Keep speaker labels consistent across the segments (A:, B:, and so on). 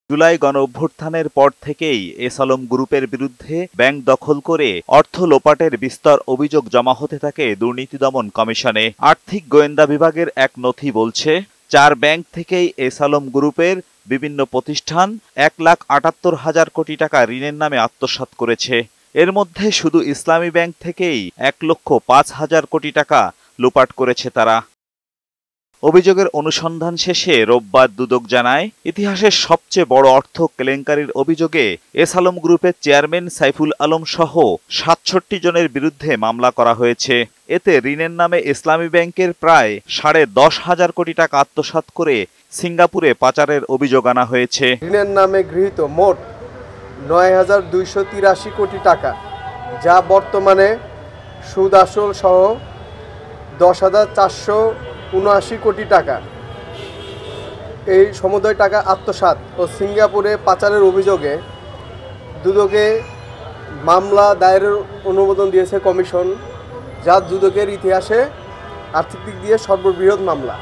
A: জুলাই গণঅভ্যুত্থানের পর থেকেই এস আলম গ্রুপের বিরুদ্ধে ব্যাংক দখল করে অর্থ লোপাটের বিস্তর অভিযোগ জমা হতে থাকে দুর্নীতি দমন কমিশনে। আর্থিক গোয়েন্দা বিভাগের এক নথি বলছে, 4 ব্যাংক থেকেই এস আলম গ্রুপের বিভিন্ন প্রতিষ্ঠান 1,78,000 কোটি টাকা ঋণের নামে আত্মসাৎ করেছে। এর মধ্যে শুধু ইসলামী ব্যাংক থেকেই 1,05,000 কোটি টাকা লোপাট করেছে তারা। অভিযোগের অনুসন্ধান শেষে রোববার দুদক জানায়, ইতিহাসের সবচেয়ে বড় অর্থ কেলেঙ্কারির অভিযোগে এস আলম গ্রুপের চেয়ারম্যান সাইফুল আলম সহ 67 জনের বিরুদ্ধে মামলা করা হয়েছে। এতে ঋণের নামে ইসলামী ব্যাংকের প্রায় 10,500 কোটি টাকা আত্মসাৎ করে সিঙ্গাপুরে পাচারের অভিযোগ আনা হয়েছে।
B: ঋণের নামে গৃহীত মোট 9,283 কোটি টাকা, যা বর্তমানে সুদ আসল সহ 10,479 কোটি টাকা, এই সমুদয় টাকা আত্মসাৎ ও সিঙ্গাপুরে পাচারের অভিযোগে দুদকে মামলা দায়েরের অনুমোদন দিয়েছে কমিশন, যা দুদকের ইতিহাসে আর্থিক দিক দিয়ে সর্ববৃহৎ মামলা।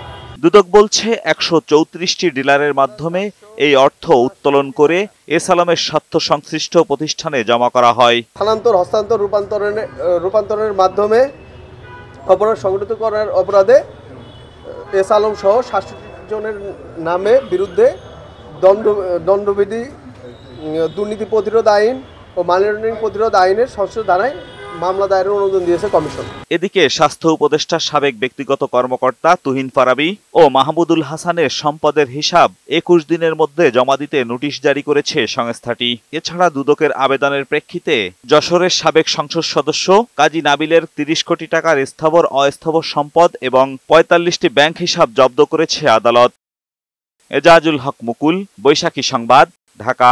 A: দুদক বলছে, 134টি ডিলারের মাধ্যমে এই অর্থ উত্তোলন করে এস আলমের স্বার্থ সংশ্লিষ্ট প্রতিষ্ঠানে জমা করা হয়।
B: স্থানান্তর, হস্তান্তর, রূপান্তরের মাধ্যমে অপরাধ সংগঠিত করার অপরাধে এস আলম সহ 67 জনের নামে বিরুদ্ধে দণ্ডবিধি, দুর্নীতি প্রতিরোধ আইন ও মানি লন্ডারিং প্রতিরোধ আইনের সংশোধন ধারায় মামলা দায়েরের অনুমোদন দিয়েছে কমিশন।
A: এদিকে স্বাস্থ্য উপদেষ্টার সাবেক ব্যক্তিগত কর্মকর্তা তুহিন ফারাবী ও মাহমুদুল হাসানের সম্পদের হিসাব 21 দিনের মধ্যে জমা দিতে নোটিশ জারি করেছে সংস্থাটি। এছাড়া দুদকের আবেদনের প্রেক্ষিতে যশোরের সাবেক সংসদ সদস্য কাজী নাবিলের 30 কোটি টাকার স্থাবর অস্থাবর সম্পদ এবং 45টি ব্যাংক হিসাব জব্দ করেছে আদালত। এজাজুল হক মুকুল, বৈশাখী সংবাদ, ঢাকা।